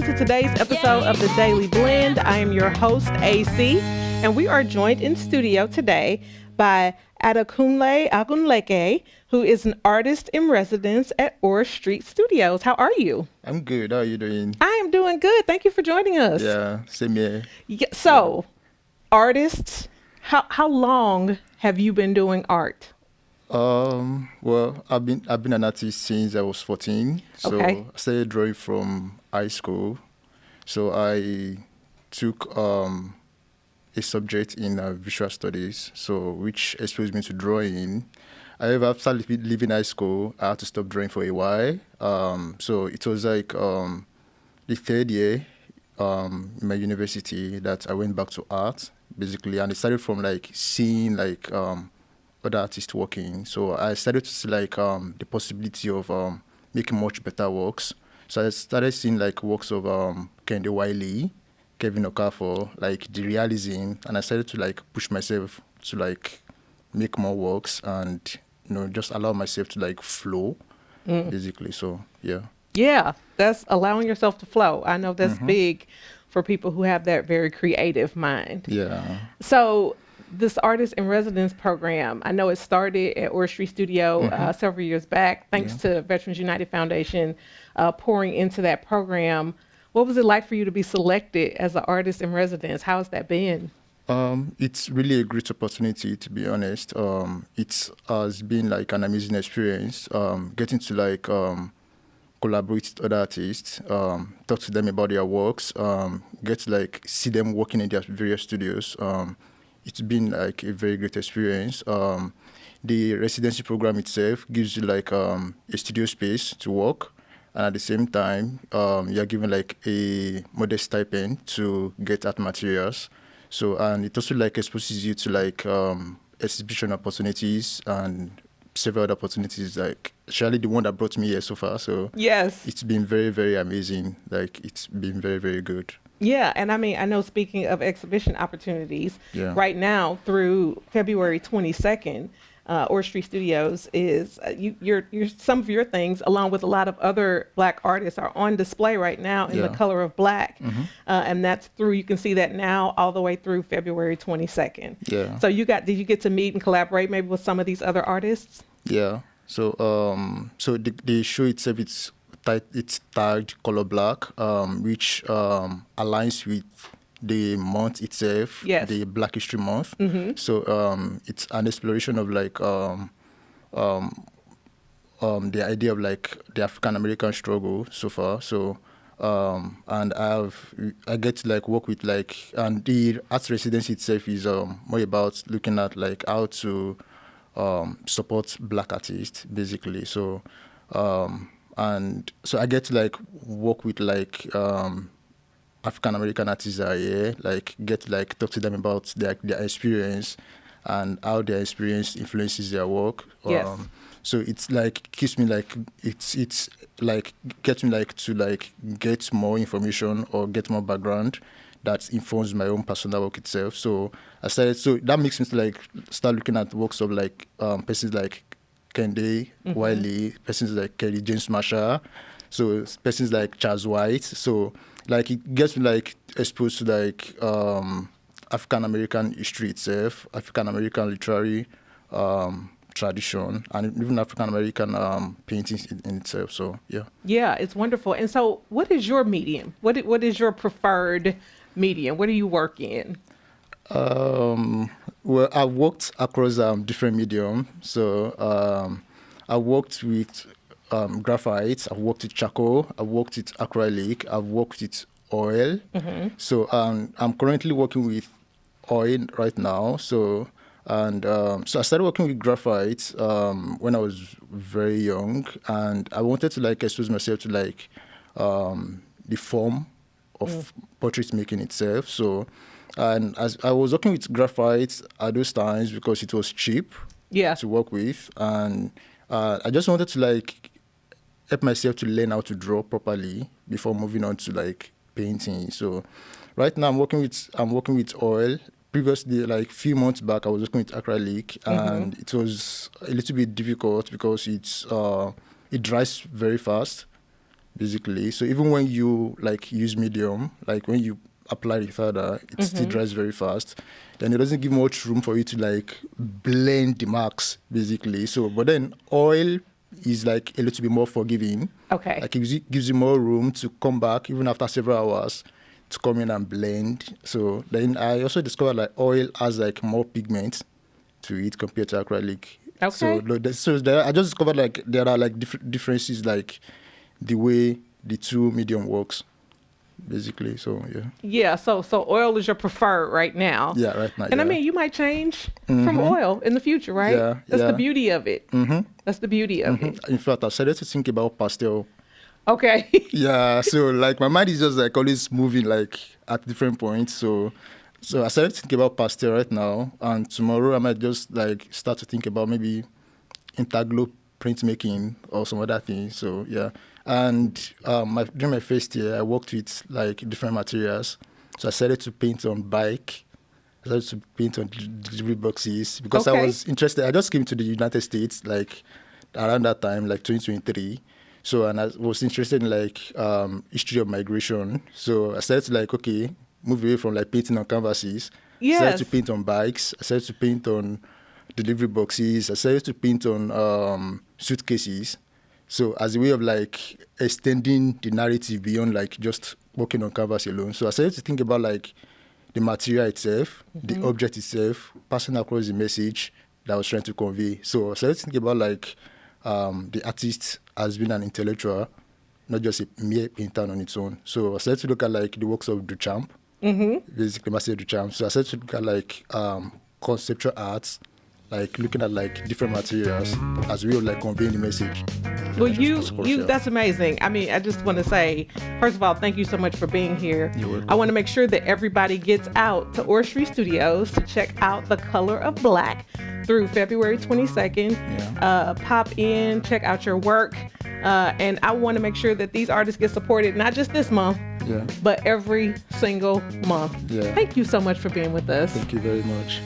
to today's episode of The Daily Blend. I am your host, AC, and we are joined in studio today by Adekunle Ogunleke, who is an artist in residence at Orr Street Studios. How are you? I'm good. How are you doing? I am doing good. Thank you for joining us. Yeah, same here. So, artists, how long have you been doing art? Well, I've been an artist since I was 14. So Okay. I started drawing from high school. So I took a subject in visual studies, so which exposed me to drawing. However, after leaving high school, I had to stop drawing for a while. So it was like the third year in my university that I went back to art, basically, and it started from like seeing like other artists working. So I started to see like the possibility of making much better works. So I started seeing like works of Kende Wiley, Kevin Okafor, like the realism, and I started to like push myself to like make more works and just allow myself to like flow, basically. So yeah. Yeah, that's allowing yourself to flow. I know that's big for people who have that very creative mind. Yeah. So this artist in residence program, I know it started at Orr Street Studio several years back, thanks to Veterans United Foundation pouring into that program. What was it like for you to be selected as an artist in residence? How has that been? It's really a great opportunity, to be honest. It has been like an amazing experience, getting to like collaborate with other artists, talk to them about their works, get to like see them working in their various studios. It's been like a very great experience. The residency program itself gives you like a studio space to work, and at the same time, you're given like a modest stipend to get art materials. So, and it also like exposes you to like exhibition opportunities and several other opportunities, like actually the one that brought me here so far. So Yes. it's been very, very amazing. Like it's been very, very good. Yeah, and I mean, I know speaking of exhibition opportunities, Yeah. right now through February 22nd, Orr Street Studios is your some of your things, along with a lot of other Black artists, are on display right now in the Yeah. color of Black, and that's through. You can see that now all the way through February 22nd. Yeah. So did you get to meet and collaborate maybe with some of these other artists? Yeah. So so the show itself, it's tagged color black, which aligns with the month itself, Yes. the Black History Month. So it's an exploration of like the idea of like the African American struggle so far. So and I get to like work with like, and the arts residency itself is more about looking at like how to support Black artists, basically. So and so I get to like work with like African American artists that are here, like get to like talk to them about their experience and how their experience influences their work. Yes. So it's like keeps me like it's like gets me like to like get more information or get more background that informs my own personal work itself. So so that makes me to like start looking at works of like persons like Kende Wiley, persons like Kelly James Marshall, so persons like Charles White. So like it gets me like exposed to like African American history itself, African American literary tradition, and even African American paintings in itself. So yeah. Yeah, it's wonderful. And so, what is your medium? What is your preferred medium? What do you work in? Well, I've worked across different medium. So I worked with graphite. I've worked with charcoal. I've worked with acrylic. I've worked with oil. So I'm currently working with oil right now. So so I started working with graphite when I was very young, and I wanted to like expose myself to like the form of portrait making itself. So, and as I was working with graphite at those times because it was cheap Yeah. to work with, and I just wanted to like help myself to learn how to draw properly before moving on to like painting. So, right now I'm working with oil. Previously, like few months back, I was working with acrylic, and it was a little bit difficult because it dries very fast. basically. So even when you like use medium, like when you apply the powder, it still dries very fast. Then it doesn't give much room for you to like blend the marks, basically. So, but then oil is like a little bit more forgiving. Okay. Like it gives you more room to come back even after several hours to come in and blend. So then I also discovered like oil has like more pigment to it compared to acrylic. Okay. I just discovered like there are like differences like the way the two medium works, basically. So yeah. Yeah, so oil is your preferred right now. Yeah, right now. And I yeah. mean, you might change from oil in the future, right? Yeah, That's the yeah. beauty of it. That's the beauty of it. In fact, I started to think about pastel. Okay. Yeah, so like my mind is just like always moving like at different points. So I started to think about pastel right now, and tomorrow I might just like start to think about maybe interglow printmaking or some other things. So yeah, and during my first year, I worked with like different materials. So I started to paint on bike. I started to paint on delivery boxes because I was interested. I just came to the United States like around that time, like 2023. So, and I was interested in like history of migration. So I started to like, okay, move away from like painting on canvases. Yes. I started to paint on bikes. I started to paint on delivery boxes. I started to paint on suitcases. So as a way of like extending the narrative beyond like just working on canvas alone. So I started to think about like the material itself, the object itself, passing across the message that I was trying to convey. So I started to think about like the artist has been an intellectual, not just a mere painter on its own. So I started to look at like the works of Duchamp, basically Marcel Duchamp. So I started to look at like conceptual arts, like looking at like different materials as a way of like conveying the message. Well, that's amazing. I mean, I just want to say, first of all, thank you so much for being here. You're welcome. I want to make sure that everybody gets out to Orr Street Studios to check out The Color of Black through February 22nd. Yeah. Pop in, check out your work. And I want to make sure that these artists get supported, not just this month, Yeah. but every single month. Yeah. Thank you so much for being with us. Thank you very much.